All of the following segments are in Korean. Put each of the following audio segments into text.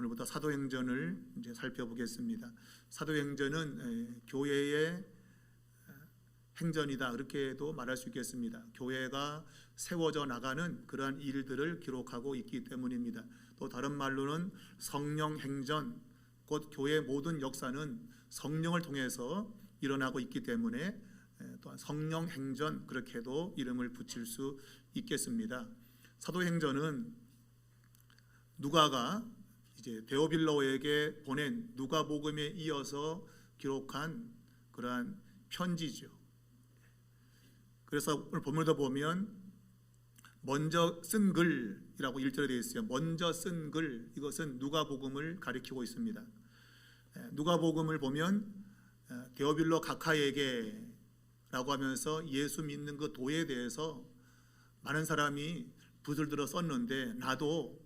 오늘부터 사도행전을 이제 살펴보겠습니다. 사도행전은 교회의 행전이다, 그렇게도 말할 수 있겠습니다. 교회가 세워져 나가는 그러한 일들을 기록하고 있기 때문입니다. 또 다른 말로는 성령 행전, 곧 교회의 모든 역사는 성령을 통해서 일어나고 있기 때문에 또한 성령 행전, 그렇게도 이름을 붙일 수 있겠습니다. 사도행전은 누가가 이제 데오빌로에게 보낸 누가복음에 이어서 기록한 그러한 편지죠. 그래서 오늘 본문도 보면 먼저 쓴 글이라고 1절에 되어 있어요. 먼저 쓴 글, 이것은 누가복음을 가리키고 있습니다. 누가복음을 보면 데오빌로 각하에게 라고 하면서 예수 믿는 그 도에 대해서 많은 사람이 붓을 들어 썼는데, 나도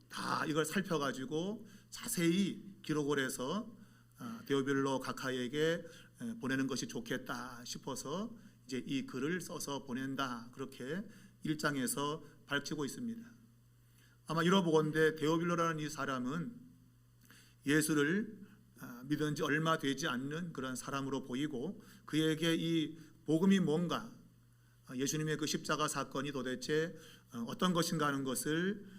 다 이걸 살펴가지고 자세히 기록을 해서 데오빌로 각하에게 보내는 것이 좋겠다 싶어서 이제 이 글을 써서 보낸다, 그렇게 1장에서 밝히고 있습니다. 아마 이러보건대 데오빌로라는 이 사람은 예수를 믿은 지 얼마 되지 않는 그런 사람으로 보이고, 그에게 이 복음이 뭔가, 예수님의 그 십자가 사건이 도대체 어떤 것인가 하는 것을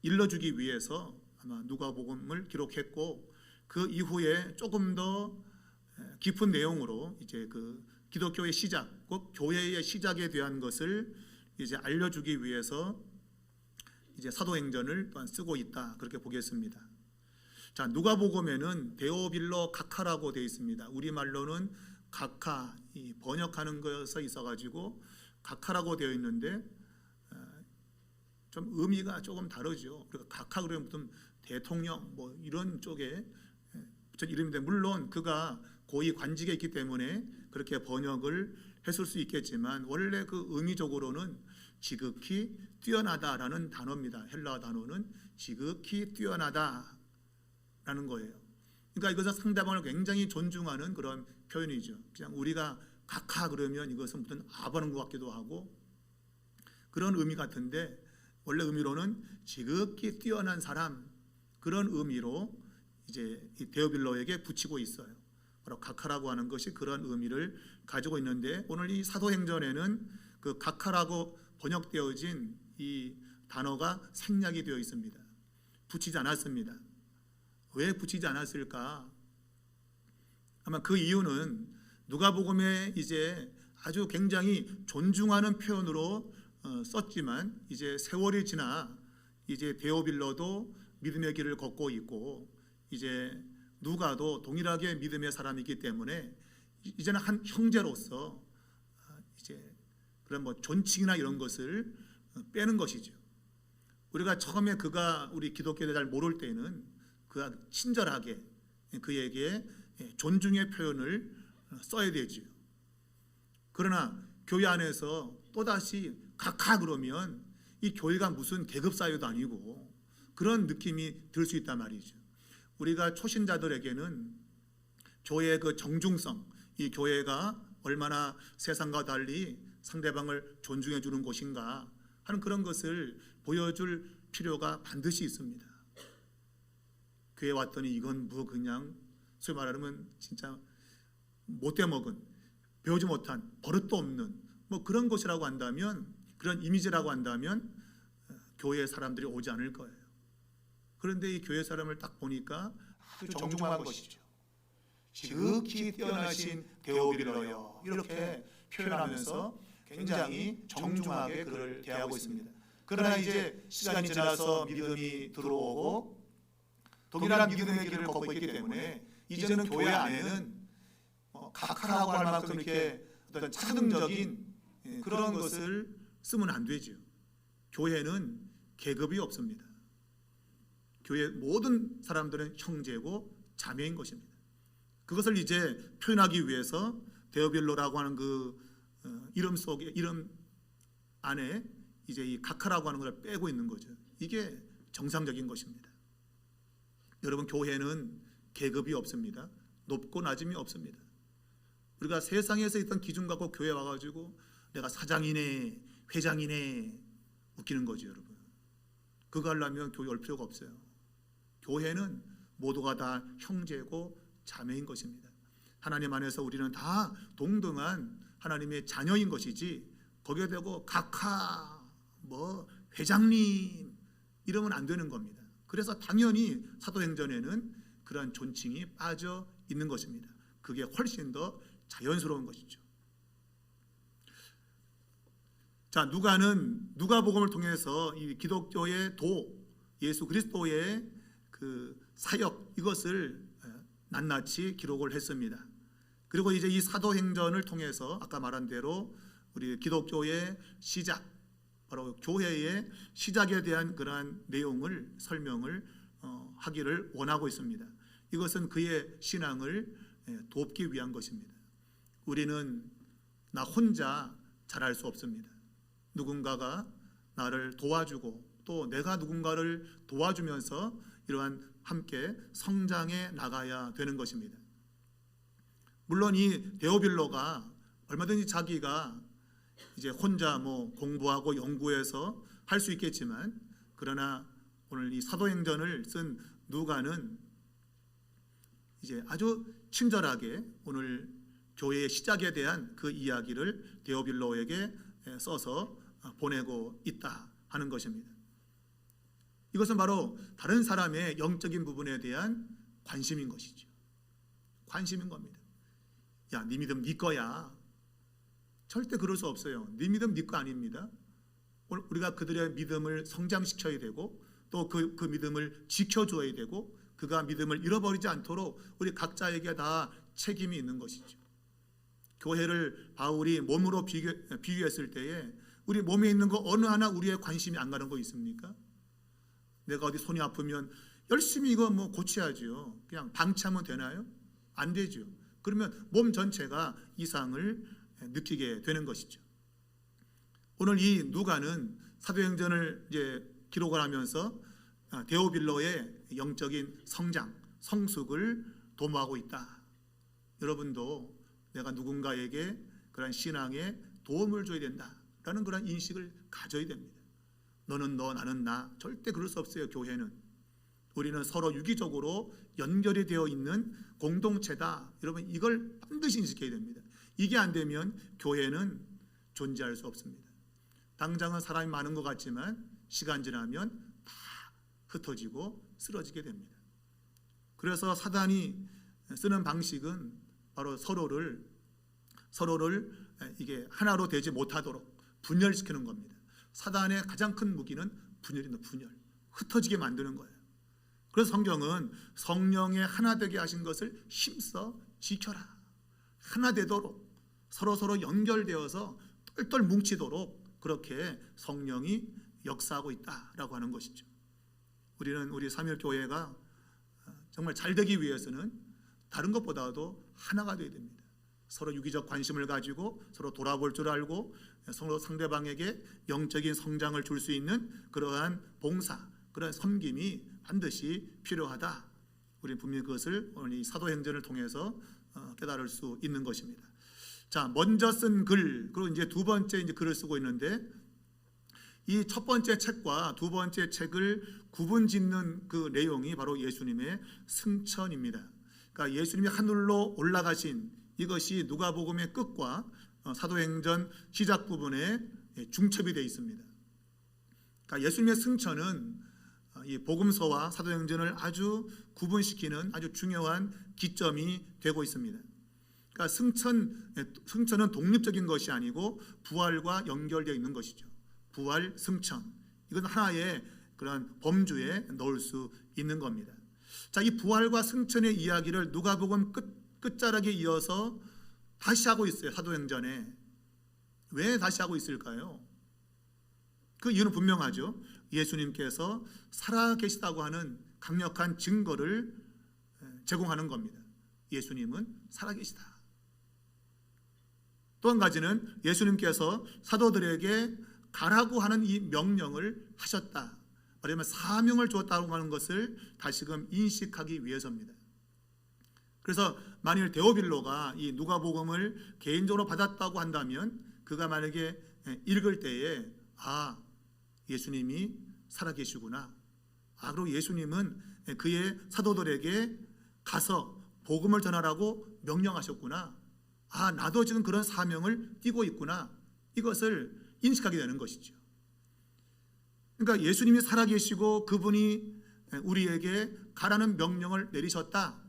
일러주기 위해서 아마 누가복음을 기록했고, 그 이후에 조금 더 깊은 내용으로 이제 그 기독교의 시작, 곧 교회의 시작에 대한 것을 이제 알려주기 위해서 이제 사도행전을 또한 쓰고 있다, 그렇게 보겠습니다. 자, 누가복음에는 데오빌로 각하라고 되어 있습니다. 우리말로는 각하, 이 번역하는 것에 있어가지고 각하라고 되어 있는데 좀 의미가 조금 다르죠. 그러니까 각하 그러면 무슨 대통령 뭐 이런 쪽에 붙인 이름인데, 물론 그가 고위 관직에 있기 때문에 그렇게 번역을 했을 수 있겠지만, 원래 그 의미적으로는 지극히 뛰어나다라는 단어입니다. 헬라어 단어는 지극히 뛰어나다라는 거예요. 그러니까 이것은 상대방을 굉장히 존중하는 그런 표현이죠. 그냥 우리가 각하 그러면 이것은 무슨 아부하는 것 같기도 하고 그런 의미 같은데, 원래 의미로는 지극히 뛰어난 사람, 그런 의미로 이제 이 데오빌로에게 붙이고 있어요. 바로 각하라고 하는 것이 그런 의미를 가지고 있는데, 오늘 이 사도행전에는 그 각하라고 번역되어진 이 단어가 생략이 되어 있습니다. 붙이지 않았습니다. 왜 붙이지 않았을까? 아마 그 이유는 누가복음에 이제 아주 굉장히 존중하는 표현으로 썼지만, 이제 세월이 지나 이제 데오빌로도 믿음의 길을 걷고 있고, 이제 누가도 동일하게 믿음의 사람이기 때문에 이제는 한 형제로서 이제 그런 뭐 존칭이나 이런 것을 빼는 것이죠. 우리가 처음에 그가 우리 기독교에 잘 모를 때는 그가 친절하게 그에게 존중의 표현을 써야 되죠. 그러나 교회 안에서 또다시 각하 그러면 이 교회가 무슨 계급 사회도 아니고 그런 느낌이 들 수 있단 말이죠. 우리가 초신자들에게는 교회의 그 정중성, 이 교회가 얼마나 세상과 달리 상대방을 존중해 주는 곳인가 하는 그런 것을 보여줄 필요가 반드시 있습니다. 교회 왔더니 이건 뭐 그냥 소위 말하면 진짜 못돼 먹은, 배우지 못한, 버릇도 없는 뭐 그런 것이라고 한다면, 그런 이미지라고 한다면 교회 사람들이 오지 않을 거예요. 그런데 이 교회 사람을 딱 보니까 아주 정중한 것이죠. 지극히 뛰어나신 데오빌로여, 이렇게 표현하면서 굉장히 정중하게 그를 대하고 있습니다. 그러나 이제 시간이 지나서 믿음이 들어오고 동일한 믿음의 길을 걷고 있기 때문에 이제는 교회 안에는 각하라고 할 만큼 이렇게 어떤 차등적인 그런 것을 쓰면 안 되죠. 교회는 계급이 없습니다. 교회 모든 사람들은 형제고 자매인 것입니다. 그것을 이제 표현하기 위해서 데오빌로라고 하는 그 이름 속에, 이름 안에 이제 이 각하라고 하는 걸 빼고 있는 거죠. 이게 정상적인 것입니다. 여러분, 교회는 계급이 없습니다. 높고 낮음이 없습니다. 우리가 세상에서 있던 기준 갖고 교회 와가지고 내가 사장이네 회장이네 웃기는 거죠. 여러분, 그거 하려면 교회 올 필요가 없어요. 교회는 모두가 다 형제고 자매인 것입니다. 하나님 안에서 우리는 다 동등한 하나님의 자녀인 것이지 거기에 대고 각하 회장님 이러면 안 되는 겁니다. 그래서 당연히 사도행전에는 그러한 존칭이 빠져 있는 것입니다. 그게 훨씬 더 자연스러운 것이죠. 자, 누가복음을 통해서 이 기독교의 예수 그리스도의 그 사역 이것을 낱낱이 기록을 했습니다. 그리고 이제 이 사도행전을 통해서 아까 말한 대로 우리 기독교의 시작, 바로 교회의 시작에 대한 그러한 내용을 설명을 하기를 원하고 있습니다. 이것은 그의 신앙을 돕기 위한 것입니다. 우리는 나 혼자 잘할 수 없습니다. 누군가가 나를 도와주고 또 내가 누군가를 도와주면서 이러한 함께 성장해 나가야 되는 것입니다. 물론 이 데오빌로가 얼마든지 자기가 이제 혼자 공부하고 연구해서 할 수 있겠지만, 그러나 오늘 이 사도행전을 쓴 누가는 이제 아주 친절하게 오늘 교회의 시작에 대한 그 이야기를 데오빌로에게 써서 보내고 있다 하는 것입니다. 이것은 바로 다른 사람의 영적인 부분에 대한 관심인 것이죠. 관심인 겁니다. 야, 네 믿음 네 거야. 절대 그럴 수 없어요. 네 믿음 네 거 아닙니다. 우리가 그들의 믿음을 성장시켜야 되고 또 그 믿음을 지켜줘야 되고 그가 믿음을 잃어버리지 않도록 우리 각자에게 다 책임이 있는 것이죠. 교회를 바울이 몸으로 비유했을 때에 우리 몸에 있는 거 어느 하나 우리의 관심이 안 가는 거 있습니까? 내가 어디 손이 아프면 열심히 이거 고쳐야죠. 그냥 방치하면 되나요? 안 되죠. 그러면 몸 전체가 이상을 느끼게 되는 것이죠. 오늘 이 누가는 사도행전을 이제 기록을 하면서 데오빌로의 영적인 성장, 성숙을 도모하고 있다. 여러분도 내가 누군가에게 그런 신앙에 도움을 줘야 된다라는 그런 인식을 가져야 됩니다. 너는 너, 나는 나. 절대 그럴 수 없어요. 교회는 우리는 서로 유기적으로 연결이 되어 있는 공동체다. 여러분 이걸 반드시 인식해야 됩니다. 이게 안 되면 교회는 존재할 수 없습니다. 당장은 사람이 많은 것 같지만 시간 지나면 다 흩어지고 쓰러지게 됩니다. 그래서 사단이 쓰는 방식은 바로 서로를 이게 하나로 되지 못하도록 분열시키는 겁니다. 사단의 가장 큰 무기는 분열입니다. 분열, 흩어지게 만드는 거예요. 그래서 성경은 성령의 하나 되게 하신 것을 힘써 지켜라. 하나 되도록 서로 연결되어서 똘똘 뭉치도록 그렇게 성령이 역사하고 있다라고 하는 것이죠. 우리는 우리 삼일교회가 정말 잘 되기 위해서는 다른 것보다도 하나가 되어야 됩니다. 서로 유기적 관심을 가지고 서로 돌아볼 줄 알고 서로 상대방에게 영적인 성장을 줄 수 있는 그러한 봉사, 그러한 섬김이 반드시 필요하다. 우리는 분명히 그것을 오늘 이 사도행전을 통해서 깨달을 수 있는 것입니다. 자, 먼저 쓴 글, 그리고 이제 두 번째 글을 쓰고 있는데 이 첫 번째 책과 두 번째 책을 구분짓는 그 내용이 바로 예수님의 승천입니다. 그러니까 예수님이 하늘로 올라가신 이것이 누가복음의 끝과 사도행전 시작 부분에 중첩이 되어 있습니다. 그러니까 예수님의 승천은 이 복음서와 사도행전을 아주 구분시키는 아주 중요한 기점이 되고 있습니다. 그러니까 승천은 독립적인 것이 아니고 부활과 연결되어 있는 것이죠. 부활, 승천, 이건 하나의 그런 범주에 넣을 수 있는 겁니다. 자, 이 부활과 승천의 이야기를 누가복음 끝자락에 이어서 다시 하고 있어요. 사도행전에. 왜 다시 하고 있을까요? 그 이유는 분명하죠. 예수님께서 살아계시다고 하는 강력한 증거를 제공하는 겁니다. 예수님은 살아계시다. 또 한 가지는 예수님께서 사도들에게 가라고 하는 이 명령을 하셨다. 말하자면 사명을 주었다고 하는 것을 다시금 인식하기 위해서입니다. 그래서 만일 데오빌로가 이 누가복음을 개인적으로 받았다고 한다면 그가 만약에 읽을 때에 예수님이 살아계시구나. 그리고 예수님은 그의 사도들에게 가서 복음을 전하라고 명령하셨구나. 아, 나도 지금 그런 사명을 띠고 있구나. 이것을 인식하게 되는 것이죠. 그러니까 예수님이 살아계시고 그분이 우리에게 가라는 명령을 내리셨다.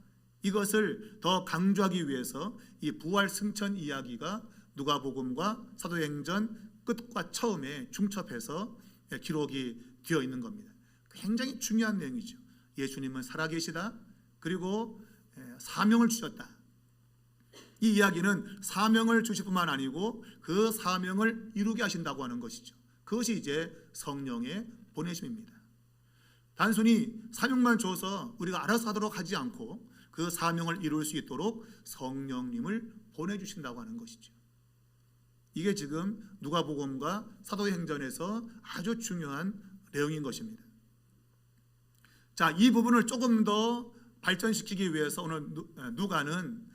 이것을 더 강조하기 위해서 이 부활 승천 이야기가 누가복음과 사도행전 끝과 처음에 중첩해서 기록이 되어 있는 겁니다. 굉장히 중요한 내용이죠. 예수님은 살아계시다. 그리고 사명을 주셨다. 이 이야기는 사명을 주실 뿐만 아니고 그 사명을 이루게 하신다고 하는 것이죠. 그것이 이제 성령의 보내심입니다. 단순히 사명만 줘서 우리가 알아서 하도록 하지 않고 그 사명을 이룰 수 있도록 성령님을 보내주신다고 하는 것이죠. 이게 지금 누가복음과 사도행전에서 아주 중요한 내용인 것입니다. 자, 이 부분을 조금 더 발전시키기 위해서 오늘 누가는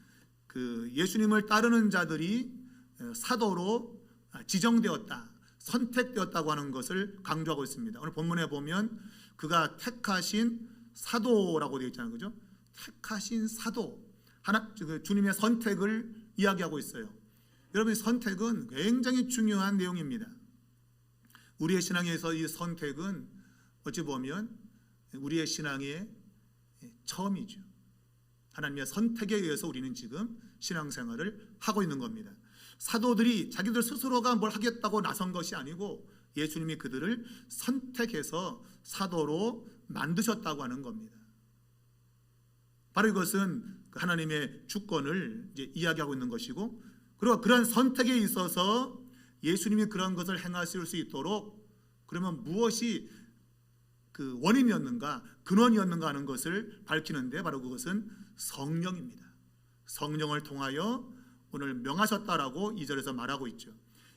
그 예수님을 따르는 자들이 사도로 지정되었다, 선택되었다고 하는 것을 강조하고 있습니다. 오늘 본문에 보면 그가 택하신 사도라고 되어 있잖아요, 그죠? 택하신 사도, 주님의 선택을 이야기하고 있어요. 여러분, 선택은 굉장히 중요한 내용입니다. 우리의 신앙에서 이 선택은 어찌 보면 우리의 신앙의 처음이죠. 하나님의 선택에 의해서 우리는 지금 신앙생활을 하고 있는 겁니다. 사도들이 자기들 스스로가 뭘 하겠다고 나선 것이 아니고 예수님이 그들을 선택해서 사도로 만드셨다고 하는 겁니다. 바로 이것은 하나님의 주권을 이제 이야기하고 있는 것이고, 그리고 그런 선택에 있어서 예수님이 그런 것을 행하실 수 있도록 그러면 무엇이 그 원인이었는가, 근원이었는가 하는 것을 밝히는데 바로 그것은 성령입니다. 성령을 통하여 오늘 명하셨다라고 2절에서 말하고 있죠.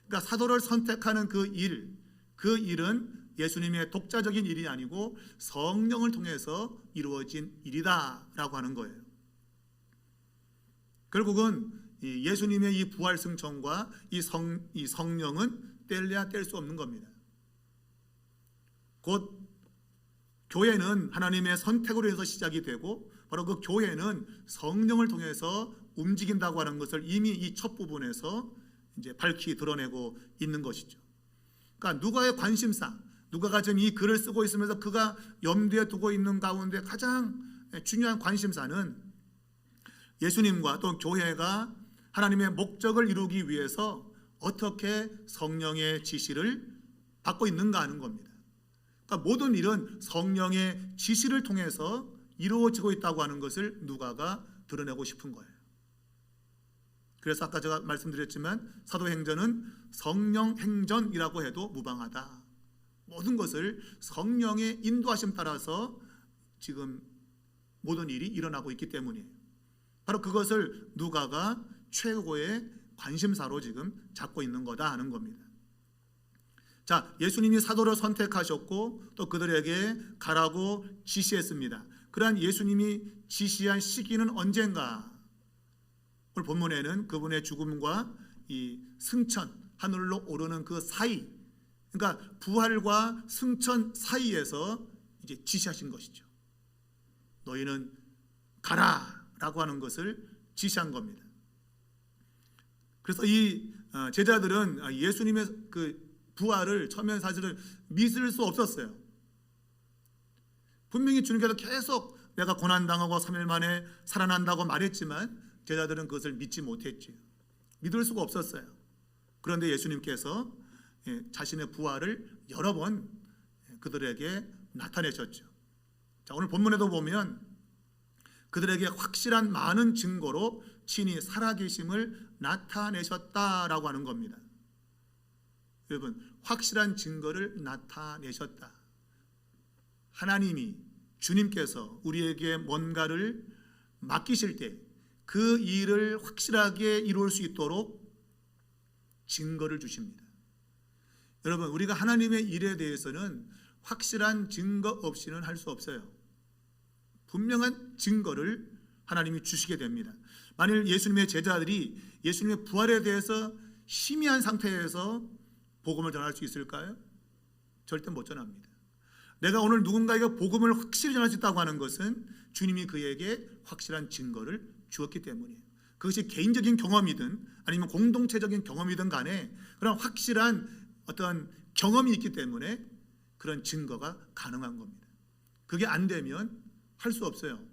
그러니까 사도를 선택하는 그 일은 예수님의 독자적인 일이 아니고 성령을 통해서 이루어진 일이다라고 하는 거예요. 결국은 예수님의 이 부활 승천과 이 성령은 뗄래야 뗄 수 없는 겁니다. 곧 교회는 하나님의 선택으로 해서 시작이 되고 바로 그 교회는 성령을 통해서 움직인다고 하는 것을 이미 이 첫 부분에서 이제 밝히 드러내고 있는 것이죠. 그러니까 누가의 관심사, 누가가 지금 이 글을 쓰고 있으면서 그가 염두에 두고 있는 가운데 가장 중요한 관심사는 예수님과 또 교회가 하나님의 목적을 이루기 위해서 어떻게 성령의 지시를 받고 있는가 하는 겁니다. 그러니까 모든 일은 성령의 지시를 통해서 이루어지고 있다고 하는 것을 누가가 드러내고 싶은 거예요. 그래서 아까 제가 말씀드렸지만 사도행전은 성령행전이라고 해도 무방하다. 모든 것을 성령의 인도하심 따라서 지금 모든 일이 일어나고 있기 때문이에요. 바로 그것을 누가가 최고의 관심사로 지금 잡고 있는 거다 하는 겁니다. 자, 예수님이 사도를 선택하셨고 또 그들에게 가라고 지시했습니다. 그러한 예수님이 지시한 시기는 언젠가? 오늘 본문에는 그분의 죽음과 이 승천, 하늘로 오르는 그 사이, 그러니까 부활과 승천 사이에서 이제 지시하신 것이죠. 너희는 가라라고 하는 것을 지시한 겁니다. 그래서 이 제자들은 예수님의 그 부활을 처음엔 사실은 믿을 수 없었어요. 분명히 주님께서 계속 내가 고난당하고 3일 만에 살아난다고 말했지만 제자들은 그것을 믿지 못했지요. 믿을 수가 없었어요. 그런데 예수님께서 자신의 부활을 여러 번 그들에게 나타내셨죠. 자, 오늘 본문에도 보면 그들에게 확실한 많은 증거로 친히 살아계심을 나타내셨다라고 하는 겁니다. 여러분, 확실한 증거를 나타내셨다. 하나님이, 주님께서 우리에게 뭔가를 맡기실 때 그 일을 확실하게 이룰 수 있도록 증거를 주십니다. 여러분, 우리가 하나님의 일에 대해서는 확실한 증거 없이는 할 수 없어요. 분명한 증거를 하나님이 주시게 됩니다. 만일 예수님의 제자들이 예수님의 부활에 대해서 희미한 상태에서 복음을 전할 수 있을까요? 절대 못 전합니다. 내가 오늘 누군가에게 복음을 확실히 전할 수 있다고 하는 것은 주님이 그에게 확실한 증거를 주었기 때문이에요. 그것이 개인적인 경험이든 아니면 공동체적인 경험이든 간에 그런 확실한 어떤 경험이 있기 때문에 그런 증거가 가능한 겁니다. 그게 안 되면 할 수 없어요.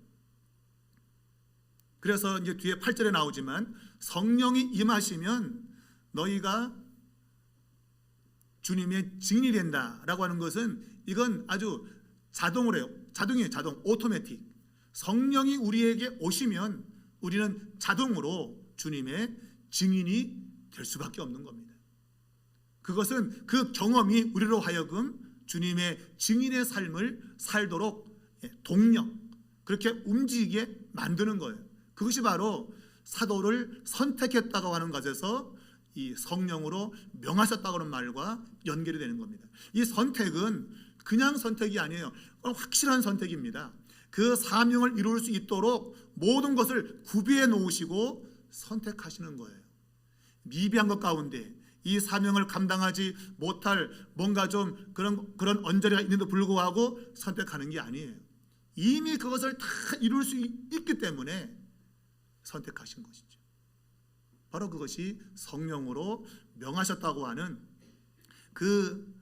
그래서 이제 뒤에 8절에 나오지만 성령이 임하시면 너희가 주님의 증인이 된다라고 하는 것은 이건 아주 자동으로 해요. 자동이에요. 자동, 오토매틱. 성령이 우리에게 오시면 우리는 자동으로 주님의 증인이 될 수밖에 없는 겁니다. 그것은 그 경험이 우리로 하여금 주님의 증인의 삶을 살도록 동력, 그렇게 움직이게 만드는 거예요. 그것이 바로 사도를 선택했다고 하는 것에서 이 성령으로 명하셨다고 하는 말과 연결이 되는 겁니다. 이 선택은 그냥 선택이 아니에요. 확실한 선택입니다. 그 사명을 이룰 수 있도록 모든 것을 구비해 놓으시고 선택하시는 거예요. 미비한 것 가운데 이 사명을 감당하지 못할 뭔가 좀 그런 언저리가 있는데도 불구하고 선택하는 게 아니에요. 이미 그것을 다 이룰 수 있기 때문에 선택하신 것이죠. 바로 그것이 성령으로 명하셨다고 하는 그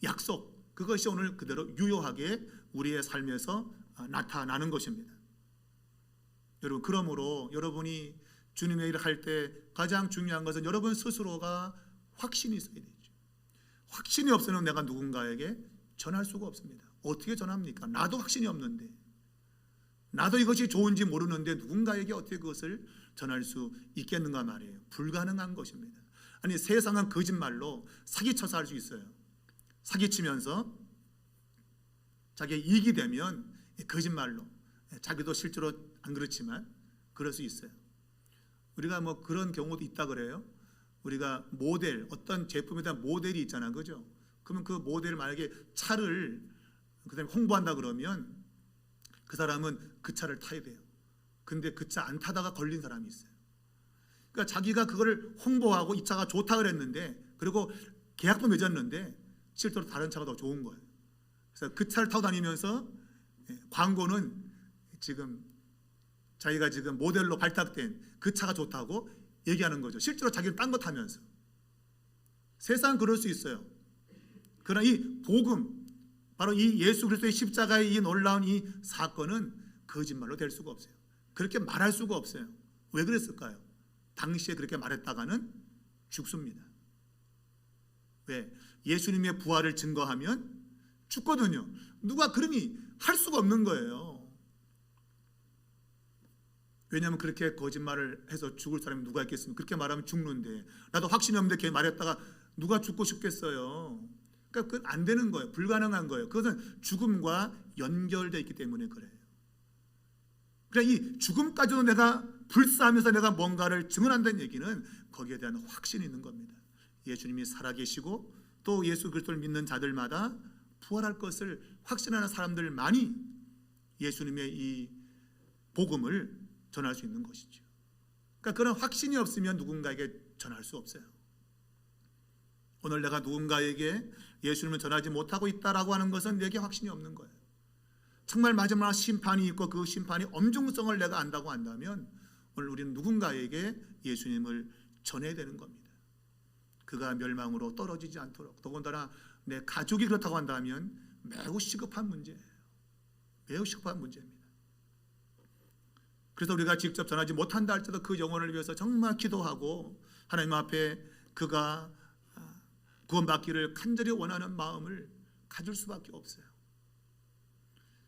약속, 그것이 오늘 그대로 유효하게 우리의 삶에서 나타나는 것입니다. 여러분, 그러므로 여러분이 주님의 일을 할 때 가장 중요한 것은 여러분 스스로가 확신이 있어야 되죠. 확신이 없으면 내가 누군가에게 전할 수가 없습니다. 어떻게 전합니까? 나도 확신이 없는데, 나도 이것이 좋은지 모르는데 누군가에게 어떻게 그것을 전할 수 있겠는가 말이에요. 불가능한 것입니다. 아니, 세상은 거짓말로 사기쳐서 할 수 있어요. 사기치면서 자기의 이익이 되면 거짓말로, 자기도 실제로 안 그렇지만 그럴 수 있어요. 우리가 뭐 그런 경우도 있다 그래요. 우리가 모델, 어떤 제품에 대한 모델이 있잖아, 그죠? 그러면 그 모델을 만약에 차를 그다음에 홍보한다 그러면 그 사람은 그 차를 타야 돼요. 근데 그 차 안 타다가 걸린 사람이 있어요. 그러니까 자기가 그거를 홍보하고 이 차가 좋다 그랬는데, 그리고 계약도 맺었는데 실제로 다른 차가 더 좋은 거예요. 그래서 그 차를 타고 다니면서 광고는 지금 자기가 지금 모델로 발탁된 그 차가 좋다고 얘기하는 거죠. 실제로 자기는 딴 거 타면서. 세상은 그럴 수 있어요. 그러나 이 복음, 바로 이 예수 그리스도의 십자가의 이 놀라운 이 사건은 거짓말로 될 수가 없어요. 그렇게 말할 수가 없어요. 왜 그랬을까요? 당시에 그렇게 말했다가는 죽습니다. 왜? 예수님의 부활을 증거하면 죽거든요. 누가 그러니 할 수가 없는 거예요. 왜냐하면 그렇게 거짓말을 해서 죽을 사람이 누가 있겠습니까? 그렇게 말하면 죽는데, 나도 확신이 없는데 걔 말했다가 누가 죽고 싶겠어요. 그러니까 그건 안 되는 거예요. 불가능한 거예요. 그것은 죽음과 연결되어 있기 때문에 그래요. 그러니까 이 죽음까지도 내가 불사하면서 내가 뭔가를 증언한다는 얘기는 거기에 대한 확신이 있는 겁니다. 예수님이 살아계시고 또 예수 그리스도를 믿는 자들마다 부활할 것을 확신하는 사람들만이 예수님의 이 복음을 전할 수 있는 것이죠. 그러니까 그런 확신이 없으면 누군가에게 전할 수 없어요. 오늘 내가 누군가에게 예수님을 전하지 못하고 있다라고 하는 것은 내게 확신이 없는 거예요. 정말 마지막 심판이 있고 그 심판이 엄중성을 내가 안다고 한다면 오늘 우리는 누군가에게 예수님을 전해야 되는 겁니다. 그가 멸망으로 떨어지지 않도록. 더군다나 내 가족이 그렇다고 한다면 매우 시급한 문제예요. 매우 시급한 문제입니다. 그래서 우리가 직접 전하지 못한다 할지라도 그 영혼을 위해서 정말 기도하고 하나님 앞에 그가 구원받기를 간절히 원하는 마음을 가질 수밖에 없어요.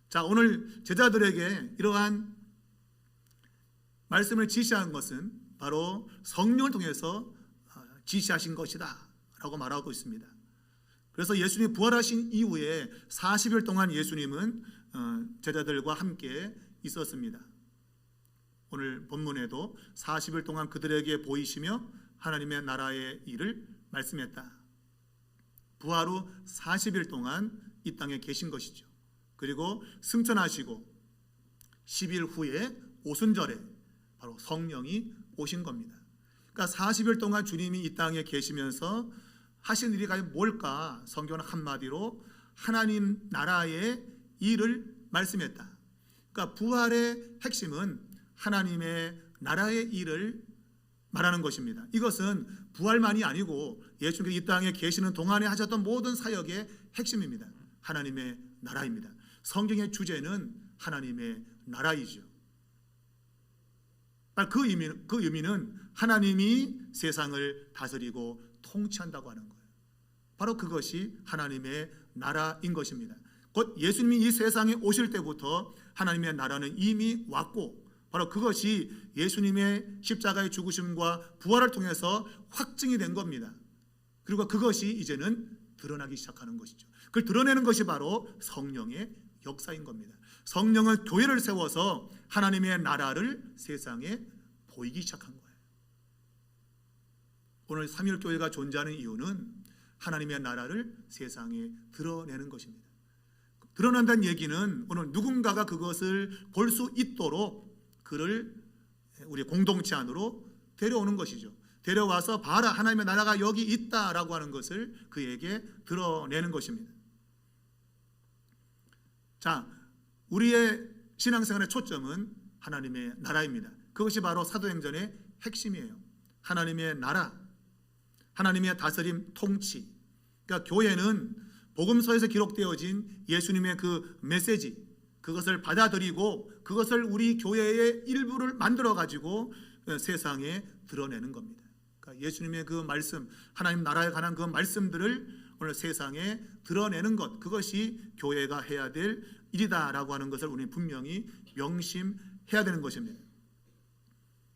자, 오늘 제자들에게 이러한 말씀을 지시한 것은 바로 성령을 통해서 지시하신 것이다 라고 말하고 있습니다. 그래서 예수님이 부활하신 이후에 40일 동안 예수님은 제자들과 함께 있었습니다. 오늘 본문에도 40일 동안 그들에게 보이시며 하나님의 나라의 일을 말씀했다. 부활 후 40일 동안 이 땅에 계신 것이죠. 그리고 승천하시고 10일 후에 오순절에 바로 성령이 오신 겁니다. 그러니까 40일 동안 주님이 이 땅에 계시면서 하신 일이 과연 뭘까? 성경은 한마디로 하나님 나라의 일을 말씀했다. 그러니까 부활의 핵심은 하나님의 나라의 일을 말하는 것입니다. 이것은 부활만이 아니고 예수님께서 이 땅에 계시는 동안에 하셨던 모든 사역의 핵심입니다. 하나님의 나라입니다. 성경의 주제는 하나님의 나라이죠. 그 의미는 하나님이 세상을 다스리고 통치한다고 하는 거예요. 바로 그것이 하나님의 나라인 것입니다. 곧 예수님이 이 세상에 오실 때부터 하나님의 나라는 이미 왔고, 바로 그것이 예수님의 십자가의 죽으심과 부활을 통해서 확증이 된 겁니다. 그리고 그것이 이제는 드러나기 시작하는 것이죠. 그걸 드러내는 것이 바로 성령의 역사인 겁니다. 성령은 교회를 세워서 하나님의 나라를 세상에 보이기 시작한 거예요. 오늘 3.1 교회가 존재하는 이유는 하나님의 나라를 세상에 드러내는 것입니다. 드러난다는 얘기는 오늘 누군가가 그것을 볼 수 있도록 그를 우리 공동체 안으로 데려오는 것이죠. 데려와서 봐라, 하나님의 나라가 여기 있다라고 하는 것을 그에게 드러내는 것입니다. 자, 우리의 신앙생활의 초점은 하나님의 나라입니다. 그것이 바로 사도행전의 핵심이에요. 하나님의 나라, 하나님의 다스림, 통치. 그러니까 교회는 복음서에서 기록되어진 예수님의 그 메시지, 그것을 받아들이고 그것을 우리 교회의 일부를 만들어 가지고 세상에 드러내는 겁니다. 그러니까 예수님의 그 말씀, 하나님 나라에 관한 그 말씀들을 오늘 세상에 드러내는 것, 그것이 교회가 해야 될 일이다라고 하는 것을 우리는 분명히 명심해야 되는 것입니다.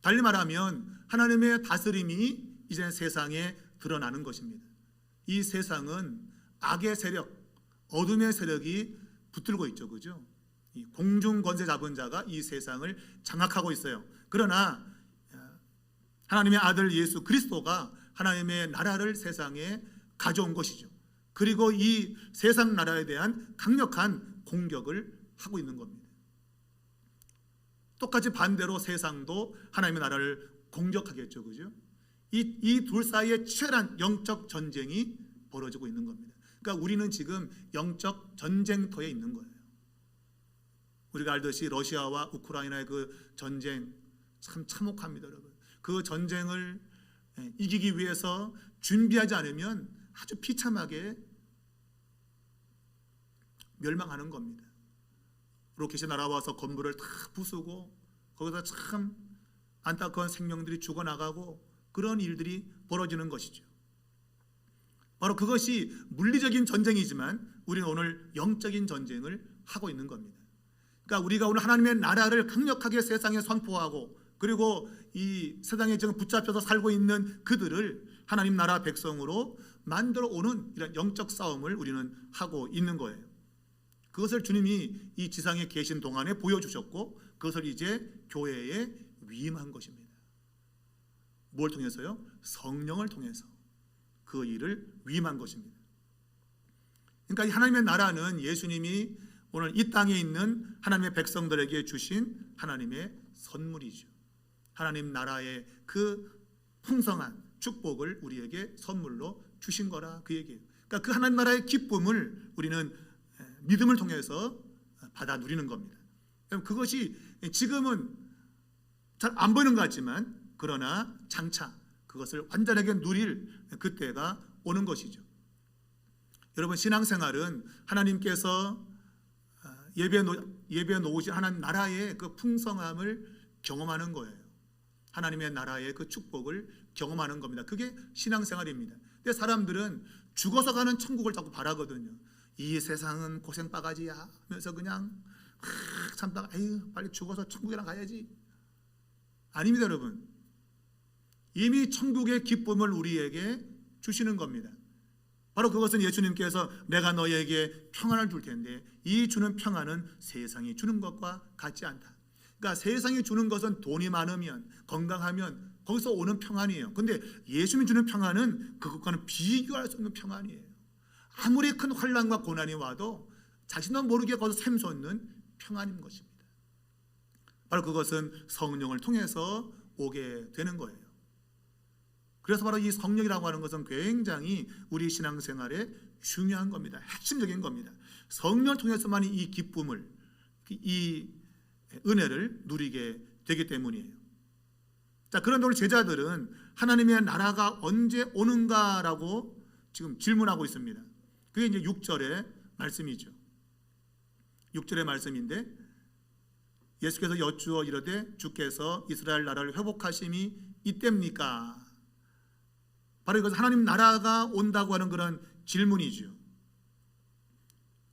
달리 말하면 하나님의 다스림이 이제 세상에 드러나는 것입니다. 이 세상은 악의 세력, 어둠의 세력이 붙들고 있죠, 그죠? 이 공중 권세 잡은 자가 이 세상을 장악하고 있어요. 그러나 하나님의 아들 예수 그리스도가 하나님의 나라를 세상에 가져온 것이죠. 그리고 이 세상 나라에 대한 강력한 공격을 하고 있는 겁니다. 똑같이 반대로 세상도 하나님의 나라를 공격하겠죠, 그죠? 이 둘 사이에 치열한 영적 전쟁이 벌어지고 있는 겁니다. 그러니까 우리는 지금 영적 전쟁터에 있는 거예요. 우리가 알듯이 러시아와 우크라이나의 그 전쟁 참 참혹합니다, 여러분. 그 전쟁을 이기기 위해서 준비하지 않으면 아주 비참하게 멸망하는 겁니다. 로켓이 날아와서 건물을 다 부수고 거기서 참 안타까운 생명들이 죽어나가고 그런 일들이 벌어지는 것이죠. 바로 그것이 물리적인 전쟁이지만 우리는 오늘 영적인 전쟁을 하고 있는 겁니다. 그러니까 우리가 오늘 하나님의 나라를 강력하게 세상에 선포하고, 그리고 이 세상에 지금 붙잡혀서 살고 있는 그들을 하나님 나라 백성으로 만들어 오는 이런 영적 싸움을 우리는 하고 있는 거예요. 그것을 주님이 이 지상에 계신 동안에 보여주셨고, 그것을 이제 교회에 위임한 것입니다. 뭘 통해서요? 성령을 통해서 그 일을 위임한 것입니다. 그러니까 이 하나님의 나라는 예수님이 오늘 이 땅에 있는 하나님의 백성들에게 주신 하나님의 선물이죠. 하나님 나라의 그 풍성한 축복을 우리에게 선물로 주신 거라 그 얘기예요. 그러니까 그 하나님 나라의 기쁨을 우리는 믿음을 통해서 받아 누리는 겁니다. 그것이 지금은 잘 안 보이는 것 같지만, 그러나 장차 그것을 완전하게 누릴 그때가 오는 것이죠. 여러분, 신앙생활은 하나님께서 예배에 놓으신 하나님 나라의 그 풍성함을 경험하는 거예요. 하나님의 나라의 그 축복을 경험하는 겁니다. 그게 신앙생활입니다. 근데 사람들은 죽어서 가는 천국을 자꾸 바라거든요. 이 세상은 고생바가지야 하면서 그냥 참다가 에휴 빨리 죽어서 천국이나 가야지. 아닙니다, 여러분. 이미 천국의 기쁨을 우리에게 주시는 겁니다. 바로 그것은 예수님께서 내가 너희에게 평안을 줄 텐데 이 주는 평안은 세상이 주는 것과 같지 않다. 그러니까 세상이 주는 것은 돈이 많으면, 건강하면 거기서 오는 평안이에요. 근데 예수님이 주는 평안은 그것과는 비교할 수 없는 평안이에요. 아무리 큰 환난과 고난이 와도 자신도 모르게 거기서 샘솟는 평안인 것입니다. 바로 그것은 성령을 통해서 오게 되는 거예요. 그래서 바로 이 성령이라고 하는 것은 굉장히 우리 신앙생활에 중요한 겁니다. 핵심적인 겁니다. 성령을 통해서만 이 기쁨을, 이 은혜를 누리게 되기 때문이에요. 자, 그런데 우리 제자들은 하나님의 나라가 언제 오는가라고 지금 질문하고 있습니다. 그게 이제 6절의 말씀이죠. 6절의 말씀인데, 예수께서 여쭈어 이르되 주께서 이스라엘 나라를 회복하심이 이때입니까? 바로 이것은 하나님 나라가 온다고 하는 그런 질문이죠.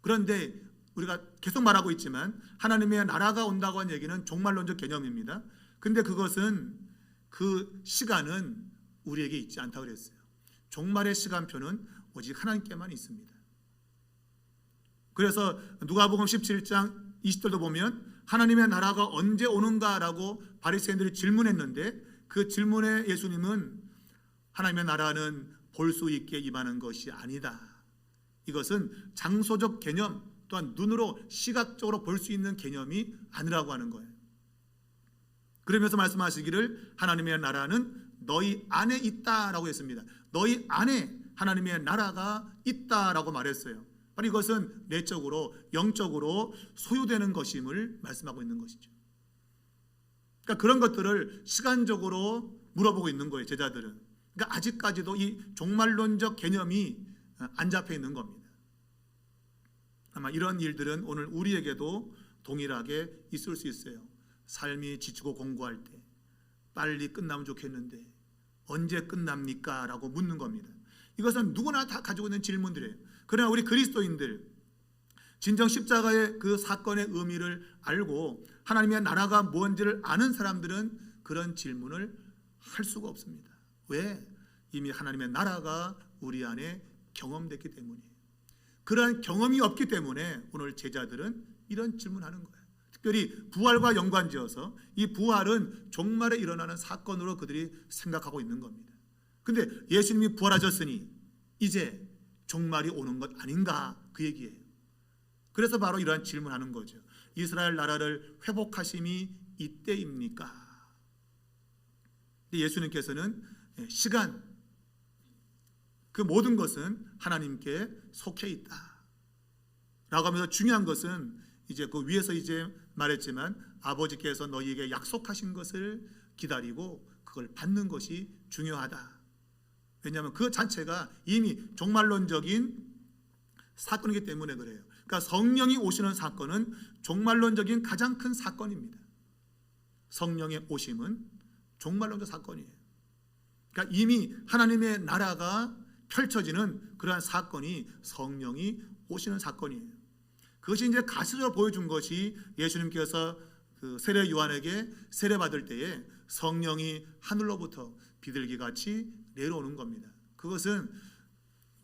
그런데 우리가 계속 말하고 있지만 하나님의 나라가 온다고 하는 얘기는 종말론적 개념입니다. 근데 그것은 그 시간은 우리에게 있지 않다고 그랬어요. 종말의 시간표는 오직 하나님께만 있습니다. 그래서 누가복음 17장 20절도 보면 하나님의 나라가 언제 오는가라고 바리새인들이 질문했는데, 그 질문에 예수님은 하나님의 나라는 볼 수 있게 임하는 것이 아니다. 이것은 장소적 개념, 또한 눈으로 시각적으로 볼 수 있는 개념이 아니라고 하는 거예요. 그러면서 말씀하시기를 하나님의 나라는 너희 안에 있다라고 했습니다. 너희 안에 하나님의 나라가 있다라고 말했어요. 바로 이것은 내적으로, 영적으로 소유되는 것임을 말씀하고 있는 것이죠. 그러니까 그런 것들을 시간적으로 물어보고 있는 거예요, 제자들은. 그러니까 아직까지도 이 종말론적 개념이 안 잡혀 있는 겁니다. 아마 이런 일들은 오늘 우리에게도 동일하게 있을 수 있어요. 삶이 지치고 공부할 때 빨리 끝나면 좋겠는데 언제 끝납니까? 라고 묻는 겁니다. 이것은 누구나 다 가지고 있는 질문들이에요. 그러나 우리 그리스도인들, 진정 십자가의 그 사건의 의미를 알고 하나님의 나라가 뭔지를 아는 사람들은 그런 질문을 할 수가 없습니다. 왜? 이미 하나님의 나라가 우리 안에 경험됐기 때문이에요. 그러한 경험이 없기 때문에 오늘 제자들은 이런 질문하는 거예요. 특별히 부활과 연관지어서 이 부활은 종말에 일어나는 사건으로 그들이 생각하고 있는 겁니다. 근데 예수님이 부활하셨으니 이제 종말이 오는 것 아닌가, 그 얘기예요. 그래서 바로 이러한 질문하는 거죠. 이스라엘 나라를 회복하심이 이때입니까? 예수님께서는 시간, 그 모든 것은 하나님께 속해 있다 라고 하면서 중요한 것은 이제 그 위에서 이제 말했지만 아버지께서 너희에게 약속하신 것을 기다리고 그걸 받는 것이 중요하다. 왜냐하면 그 자체가 이미 종말론적인 사건이기 때문에 그래요. 그러니까 성령이 오시는 사건은 종말론적인 가장 큰 사건입니다. 성령의 오심은 종말론적 사건이에요. 그러니까 이미 하나님의 나라가 펼쳐지는 그러한 사건이 성령이 오시는 사건이에요. 그것이 이제 가시적으로 보여준 것이 예수님께서 그 세례 요한에게 세례 받을 때에 성령이 하늘로부터 비둘기같이 내려오는 겁니다. 그것은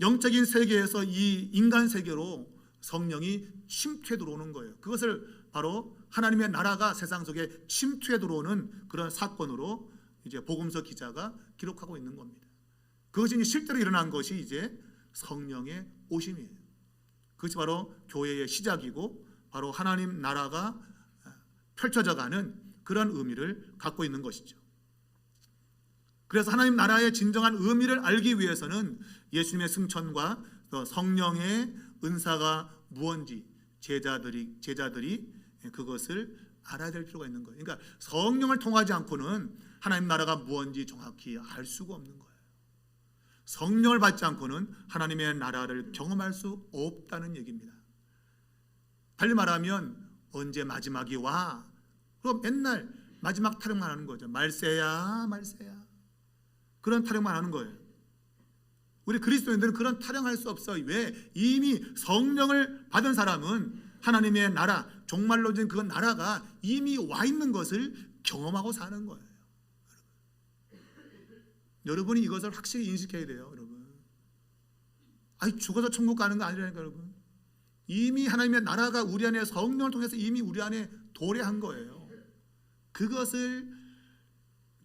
영적인 세계에서 이 인간 세계로 성령이 침투해 들어오는 거예요. 그것을 바로 하나님의 나라가 세상 속에 침투해 들어오는 그런 사건으로 이제 복음서 기자가 기록하고 있는 겁니다. 그것이 이제 실제로 일어난 것이 이제 성령의 오심이에요. 그것이 바로 교회의 시작이고 바로 하나님 나라가 펼쳐져가는 그런 의미를 갖고 있는 것이죠. 그래서 하나님 나라의 진정한 의미를 알기 위해서는 예수님의 승천과 성령의 은사가 무언지 제자들이 그것을 알아야 될 필요가 있는 거예요. 그러니까 성령을 통하지 않고는 하나님 나라가 무언지 정확히 알 수가 없는 거예요. 성령을 받지 않고는 하나님의 나라를 경험할 수 없다는 얘기입니다. 달리 말하면 언제 마지막이 와? 그럼 맨날 마지막 타령만 하는 거죠. 말세야 말세야. 그런 타령만 하는 거예요. 우리 그리스도인들은 그런 타령할 수 없어요. 왜? 이미 성령을 받은 사람은 하나님의 나라, 종말론적인 그 나라가 이미 와 있는 것을 경험하고 사는 거예요. 여러분이 이것을 확실히 인식해야 돼요, 여러분. 아니 죽어서 천국 가는 거 아니라니까, 여러분. 이미 하나님의 나라가 우리 안에 성령을 통해서 이미 우리 안에 도래한 거예요. 그것을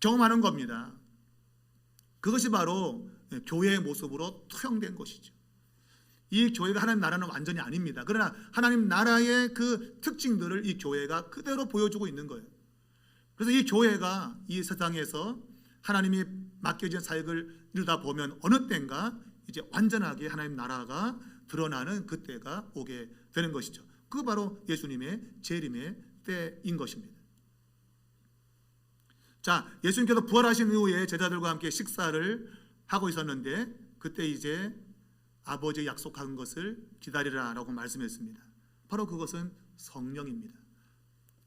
경험하는 겁니다. 그것이 바로 교회의 모습으로 투영된 것이죠. 이 교회가 하나님 나라는 완전히 아닙니다. 그러나 하나님 나라의 그 특징들을 이 교회가 그대로 보여주고 있는 거예요. 그래서 이 교회가 이 세상에서 하나님이 맡겨진 사역을 이루다 보면 어느 때인가 이제 완전하게 하나님 나라가 드러나는 그때가 오게 되는 것이죠. 그 바로 예수님의 재림의 때인 것입니다. 자, 예수님께서 부활하신 이후에 제자들과 함께 식사를 하고 있었는데 그때 이제 아버지 약속한 것을 기다리라라고 말씀했습니다. 바로 그것은 성령입니다.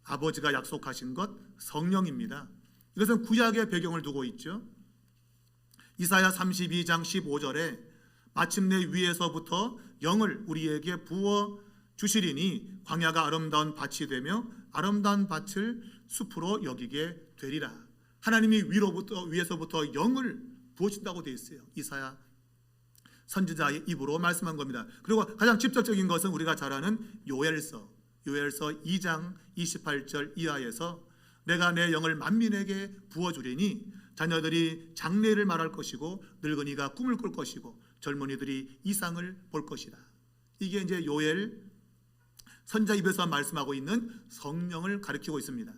아버지가 약속하신 것 성령입니다. 이것은 구약의 배경을 두고 있죠. 이사야 32장 15절에 마침내 위에서부터 영을 우리에게 부어 주시리니 광야가 아름다운 밭이 되며 아름다운 밭을 숲으로 여기게 되리라. 하나님이 위에서부터 영을 부어준다고 되어 있어요. 이사야 선지자의 입으로 말씀한 겁니다. 그리고 가장 직접적인 것은 우리가 잘 아는 요엘서 2장 28절 이하에서 내가 내 영을 만민에게 부어주리니 자녀들이 장래를 말할 것이고 늙은이가 꿈을 꿀 것이고 젊은이들이 이상을 볼 것이다. 이게 이제 요엘 선지자 입에서 말씀하고 있는 성령을 가리키고 있습니다.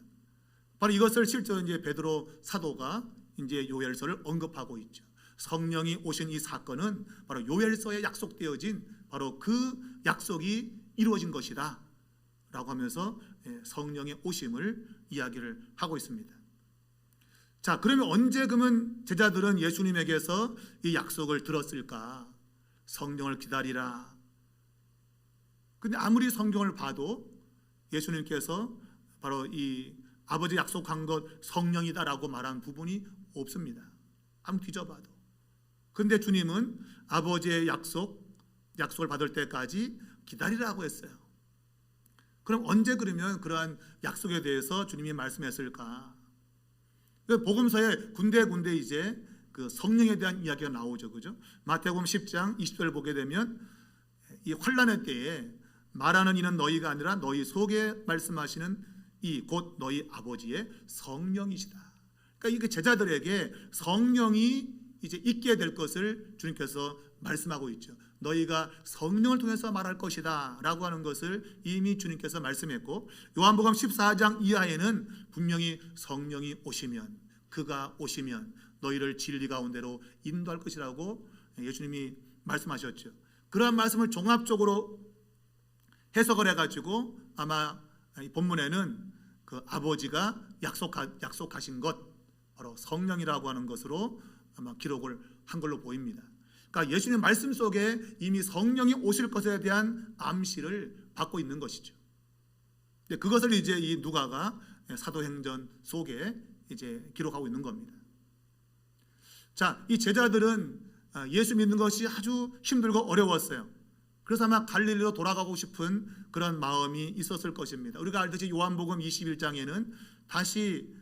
바로 이것을 실제로 이제 베드로 사도가 이제 요엘서를 언급하고 있죠. 성령이 오신 이 사건은 바로 요엘서에 약속되어진 바로 그 약속이 이루어진 것이다 라고 하면서 성령의 오심을 이야기를 하고 있습니다. 자, 그러면 언제 그러면 제자들은 예수님에게서 이 약속을 들었을까? 성령을 기다리라. 근데 아무리 성경을 봐도 예수님께서 바로 이 아버지 약속한 것 성령이다라고 말한 부분이 없습니다. 아무리 뒤져봐도. 근데 주님은 아버지의 약속을 받을 때까지 기다리라고 했어요. 그럼 언제 그러면 그러한 약속에 대해서 주님이 말씀했을까? 복음서에 군데군데 이제 그 성령에 대한 이야기가 나오죠, 그죠? 마태복음 10장 20절 보게 되면 이 환난의 때에 말하는 이는 너희가 아니라 너희 속에 말씀하시는 이 곧 너희 아버지의 성령이시다. 그러니까 이게 제자들에게 성령이 이제 있게 될 것을 주님께서 말씀하고 있죠. 너희가 성령을 통해서 말할 것이다 라고 하는 것을 이미 주님께서 말씀했고, 요한복음 14장 이하에는 분명히 성령이 오시면, 그가 오시면 너희를 진리 가운데로 인도할 것이라고 예수님이 말씀하셨죠. 그러한 말씀을 종합적으로 해석을 해가지고 아마 이 본문에는 그 아버지가 약속하신 것, 바로 성령이라고 하는 것으로 아마 기록을 한 걸로 보입니다. 그러니까 예수님 말씀 속에 이미 성령이 오실 것에 대한 암시를 받고 있는 것이죠. 그것을 이제 이 누가가 사도행전 속에 이제 기록하고 있는 겁니다. 자, 이 제자들은 예수 믿는 것이 아주 힘들고 어려웠어요. 그래서 아마 갈릴리로 돌아가고 싶은 그런 마음이 있었을 것입니다. 우리가 알듯이 요한복음 21장에는 다시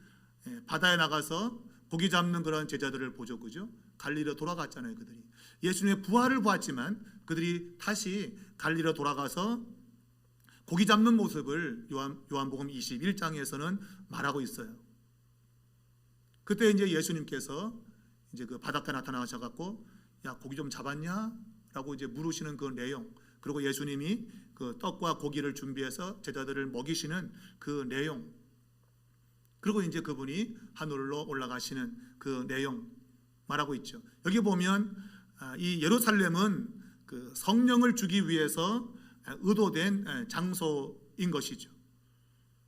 바다에 나가서 고기 잡는 그런 제자들을 보죠, 그죠? 갈릴리로 돌아갔잖아요, 그들이. 예수님의 부활을 보았지만 그들이 다시 갈릴리로 돌아가서 고기 잡는 모습을 요한복음 21장에서는 말하고 있어요. 그때 이제 예수님께서 이제 그 바닷가에 나타나셔갖고 야, 고기 좀 잡았냐? 라고 이제 물으시는 그 내용, 그리고 예수님이 그 떡과 고기를 준비해서 제자들을 먹이시는 그 내용, 그리고 이제 그분이 하늘로 올라가시는 그 내용 말하고 있죠. 여기 보면 이 예루살렘은 그 성령을 주기 위해서 의도된 장소인 것이죠.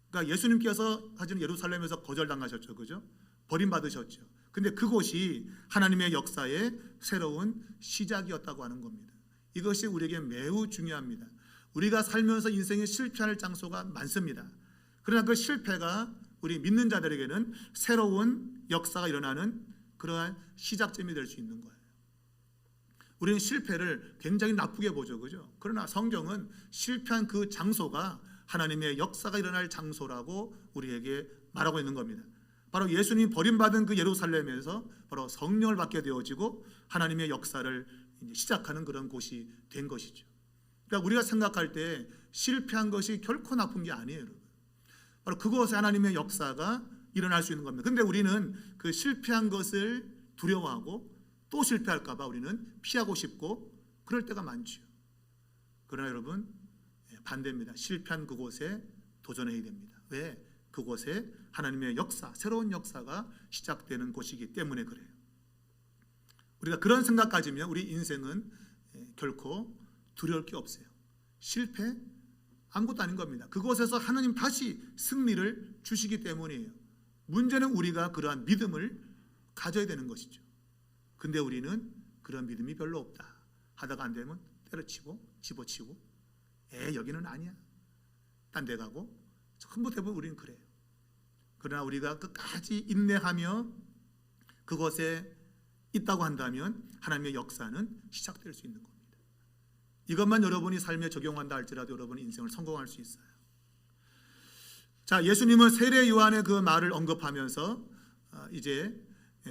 그러니까 예수님께서 사실 예루살렘에서 거절당하셨죠, 그죠? 버림받으셨죠. 근데 그곳이 하나님의 역사의 새로운 시작이었다고 하는 겁니다. 이것이 우리에게 매우 중요합니다. 우리가 살면서 인생에 실패할 장소가 많습니다. 그러나 그 실패가 우리 믿는 자들에게는 새로운 역사가 일어나는 그러한 시작점이 될 수 있는 거예요. 우리는 실패를 굉장히 나쁘게 보죠, 그죠? 그러나 성경은 실패한 그 장소가 하나님의 역사가 일어날 장소라고 우리에게 말하고 있는 겁니다. 바로 예수님이 버림받은 그 예루살렘에서 바로 성령을 받게 되어지고 하나님의 역사를 시작하는 그런 곳이 된 것이죠. 그러니까 우리가 생각할 때 실패한 것이 결코 나쁜 게 아니에요, 여러분. 바로 그곳에 하나님의 역사가 일어날 수 있는 겁니다. 근데 우리는 그 실패한 것을 두려워하고 또 실패할까 봐 우리는 피하고 싶고 그럴 때가 많죠. 그러나 여러분, 반대입니다. 실패한 그곳에 도전해야 됩니다. 왜? 그곳에 하나님의 역사, 새로운 역사가 시작되는 곳이기 때문에 그래요. 우리가 그런 생각 가지면 우리 인생은 결코 두려울 게 없어요. 실패? 아무것도 아닌 겁니다. 그곳에서 하나님 다시 승리를 주시기 때문이에요. 문제는 우리가 그러한 믿음을 가져야 되는 것이죠. 근데 우리는 그런 믿음이 별로 없다. 하다가 안 되면 때려치고 집어치고 여기는 아니야. 딴 데 가고 전부 대부분 우리는 그래요. 그러나 우리가 끝까지 인내하며 그곳에 있다고 한다면 하나님의 역사는 시작될 수 있는 겁니다. 이것만 여러분이 삶에 적용한다 할지라도 여러분의 인생을 성공할 수 있어요. 자, 예수님은 세례 요한의 그 말을 언급하면서 이제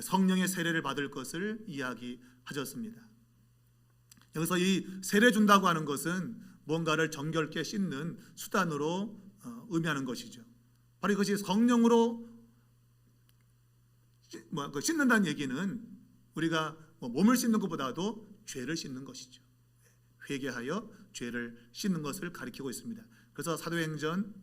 성령의 세례를 받을 것을 이야기하셨습니다. 여기서 이 세례 준다고 하는 것은 뭔가를 정결케 씻는 수단으로 의미하는 것이죠. 바로 이것이 성령으로 씻는다는 얘기는 우리가 몸을 씻는 것보다도 죄를 씻는 것이죠. 회개하여 죄를 씻는 것을 가리키고 있습니다. 그래서 사도행전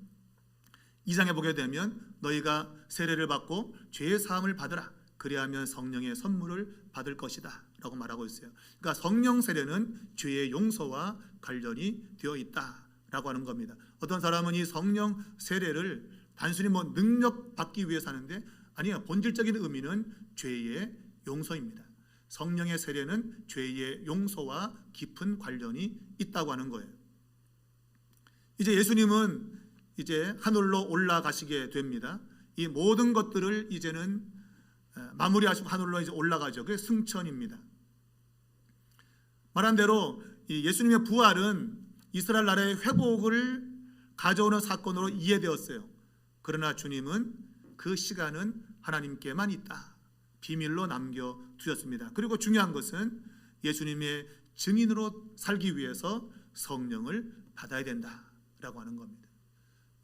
2장에 보게 되면 너희가 세례를 받고 죄의 사함을 받으라. 그리하면 성령의 선물을 받을 것이다 라고 말하고 있어요. 그러니까 성령 세례는 죄의 용서와 관련이 되어 있다라고 하는 겁니다. 어떤 사람은 이 성령 세례를 단순히 능력 받기 위해서 하는데 아니요, 본질적인 의미는 죄의 용서입니다. 성령의 세례는 죄의 용서와 깊은 관련이 있다고 하는 거예요. 이제 예수님은 이제 하늘로 올라가시게 됩니다. 이 모든 것들을 이제는 마무리하시고 하늘로 이제 올라가죠. 그게 승천입니다. 말한 대로 이 예수님의 부활은 이스라엘 나라의 회복을 가져오는 사건으로 이해되었어요. 그러나 주님은 그 시간은 하나님께만 있다. 비밀로 남겨두셨습니다. 그리고 중요한 것은 예수님의 증인으로 살기 위해서 성령을 받아야 된다라고 하는 겁니다.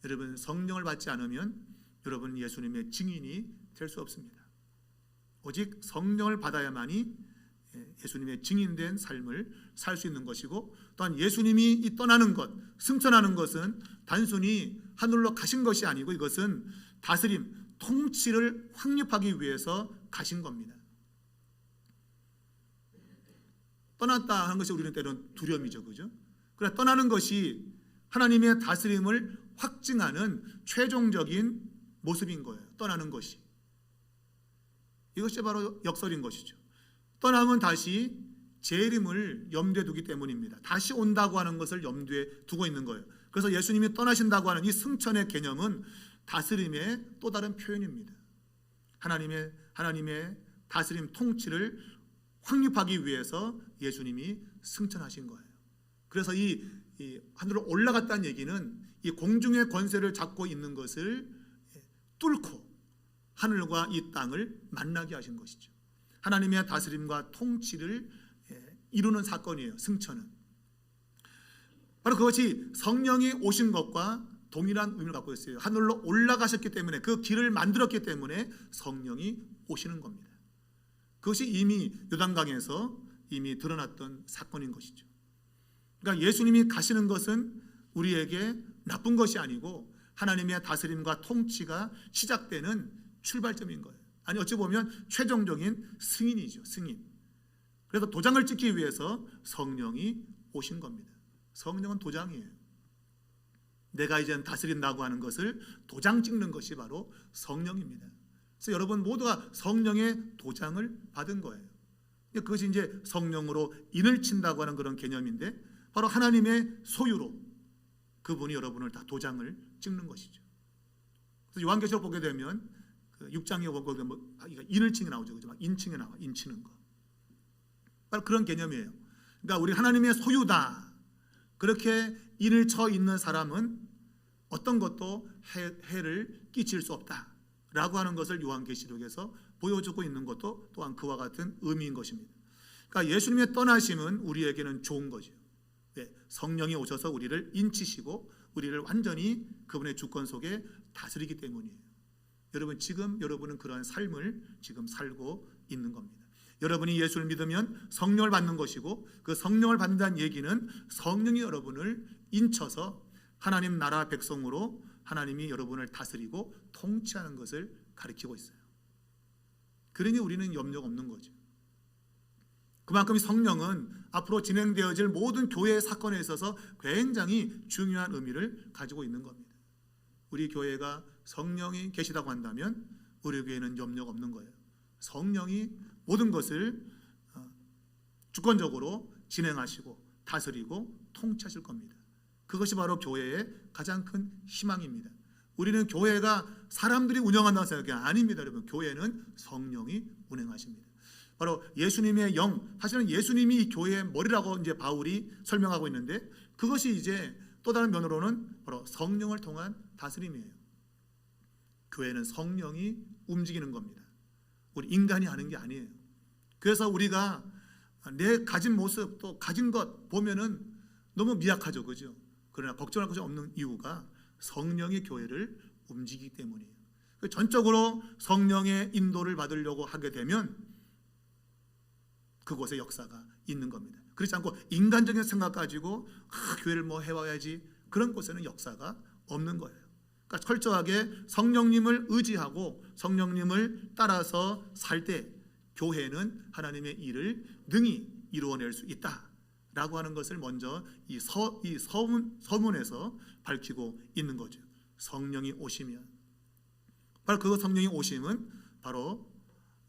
여러분, 성령을 받지 않으면 여러분 예수님의 증인이 될 수 없습니다. 오직 성령을 받아야만이 예수님의 증인된 삶을 살 수 있는 것이고, 또한 예수님이 떠나는 것, 승천하는 것은 단순히 하늘로 가신 것이 아니고 이것은 다스림, 통치를 확립하기 위해서 가신 겁니다. 떠났다 하는 것이 우리는 때로는 두려움이죠, 그죠? 그래, 떠나는 것이 하나님의 다스림을 확증하는 최종적인 모습인 거예요. 떠나는 것이. 이것이 바로 역설인 것이죠. 떠나면 다시 재림을 염두에 두기 때문입니다. 다시 온다고 하는 것을 염두에 두고 있는 거예요. 그래서 예수님이 떠나신다고 하는 이 승천의 개념은 다스림의 또 다른 표현입니다. 하나님의 다스림 통치를 확립하기 위해서 예수님이 승천하신 거예요. 그래서 이 하늘로 올라갔다는 얘기는 이 공중의 권세를 잡고 있는 것을 뚫고 하늘과 이 땅을 만나게 하신 것이죠. 하나님의 다스림과 통치를 이루는 사건이에요. 승천은. 바로 그것이 성령이 오신 것과 동일한 의미를 갖고 있어요. 하늘로 올라가셨기 때문에, 그 길을 만들었기 때문에 성령이 오시는 겁니다. 그것이 이미 요단강에서 이미 드러났던 사건인 것이죠. 그러니까 예수님이 가시는 것은 우리에게 나쁜 것이 아니고 하나님의 다스림과 통치가 시작되는 출발점인 거예요. 아니, 어찌 보면 최종적인 승인이죠. 승인. 그래서 도장을 찍기 위해서 성령이 오신 겁니다. 성령은 도장이에요. 내가 이제 다스린다고 하는 것을 도장 찍는 것이 바로 성령입니다. 그래서 여러분 모두가 성령의 도장을 받은 거예요. 그것이 이제 성령으로 인을 친다고 하는 그런 개념인데, 바로 하나님의 소유로 그분이 여러분을 다 도장을 찍는 것이죠. 그래서 요한계시록 보게 되면 6장에 보면 인을 칭이 나오죠. 그죠? 막 인칭에 나와, 인치는 거. 바로 그런 개념이에요. 그러니까 우리 하나님의 소유다. 그렇게 인을 쳐 있는 사람은 어떤 것도 해를 끼칠 수 없다라고 하는 것을 요한계시록에서 보여주고 있는 것도 또한 그와 같은 의미인 것입니다. 그러니까 예수님의 떠나심은 우리에게는 좋은 거죠. 네, 성령이 오셔서 우리를 인치시고 우리를 완전히 그분의 주권 속에 다스리기 때문이에요. 여러분, 지금 여러분은 그러한 삶을 지금 살고 있는 겁니다. 여러분이 예수를 믿으면 성령을 받는 것이고, 그 성령을 받는다는 얘기는 성령이 여러분을 인쳐서 하나님 나라 백성으로 하나님이 여러분을 다스리고 통치하는 것을 가리키고 있어요. 그러니 우리는 염려가 없는 거죠. 그만큼 성령은 앞으로 진행되어질 모든 교회의 사건에 있어서 굉장히 중요한 의미를 가지고 있는 겁니다. 우리 교회가 성령이 계시다고 한다면 우리 교회는 염려가 없는 거예요. 성령이 모든 것을 주권적으로 진행하시고 다스리고 통치하실 겁니다. 그것이 바로 교회의 가장 큰 희망입니다. 우리는 교회가 사람들이 운영한다는 생각이 아닙니다. 여러분, 교회는 성령이 운행하십니다. 바로 예수님의 영, 사실은 예수님이 이 교회의 머리라고 이제 바울이 설명하고 있는데, 그것이 이제 또 다른 면으로는 바로 성령을 통한 다스림이에요. 교회는 성령이 움직이는 겁니다. 우리 인간이 하는 게 아니에요. 그래서 우리가 내 가진 모습 또 가진 것 보면은 너무 미약하죠, 그죠? 그러나 걱정할 것이 없는 이유가 성령이 교회를 움직이기 때문이에요. 전적으로 성령의 인도를 받으려고 하게 되면 그곳에 역사가 있는 겁니다. 그렇지 않고 인간적인 생각 가지고 교회를 뭐 해와야지, 그런 곳에는 역사가 없는 거예요. 그러니까 철저하게 성령님을 의지하고 성령님을 따라서 살 때 교회는 하나님의 일을 능히 이루어낼 수 있다라고 하는 것을 먼저 이 서문에서 밝히고 있는 거죠. 성령이 오시면, 바로 그 성령이 오심은 바로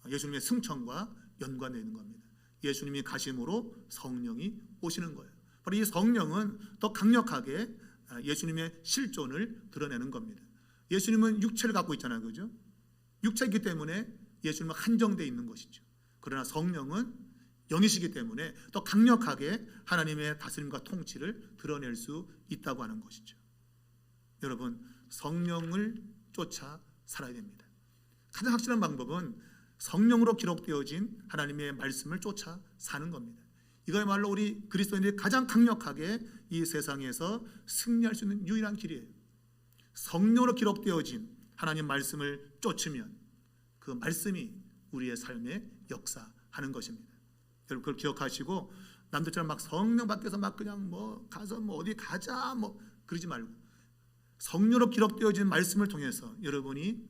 예수님의 승천과 연관되어 있는 겁니다. 예수님이 가심으로 성령이 오시는 거예요. 바로 이 성령은 더 강력하게 예수님의 실존을 드러내는 겁니다. 예수님은 육체를 갖고 있잖아요, 그죠? 육체이기 때문에 예수님은 한정되어 있는 것이죠. 그러나 성령은 영이시기 때문에 더 강력하게 하나님의 다스림과 통치를 드러낼 수 있다고 하는 것이죠. 여러분, 성령을 쫓아 살아야 됩니다. 가장 확실한 방법은 성령으로 기록되어진 하나님의 말씀을 쫓아 사는 겁니다. 이거야말로 우리 그리스도인들이 가장 강력하게 이 세상에서 승리할 수 있는 유일한 길이에요. 성령으로 기록되어진 하나님 말씀을 쫓으면 그 말씀이 우리의 삶에 역사하는 것입니다. 여러분, 그걸 기억하시고 남들처럼 막 성령 밖에서 막 그냥 뭐 가서 뭐 어디 가자 뭐 그러지 말고, 성령으로 기록되어진 말씀을 통해서 여러분이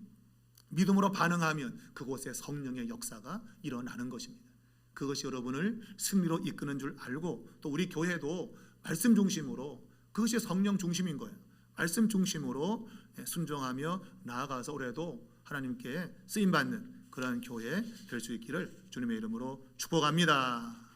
믿음으로 반응하면 그곳에 성령의 역사가 일어나는 것입니다. 그것이 여러분을 승리로 이끄는 줄 알고, 또 우리 교회도 말씀 중심으로, 그것이 성령 중심인 거예요. 말씀 중심으로 순종하며 나아가서 올해도 하나님께 쓰임받는 그러한 교회 될 수 있기를 주님의 이름으로 축복합니다.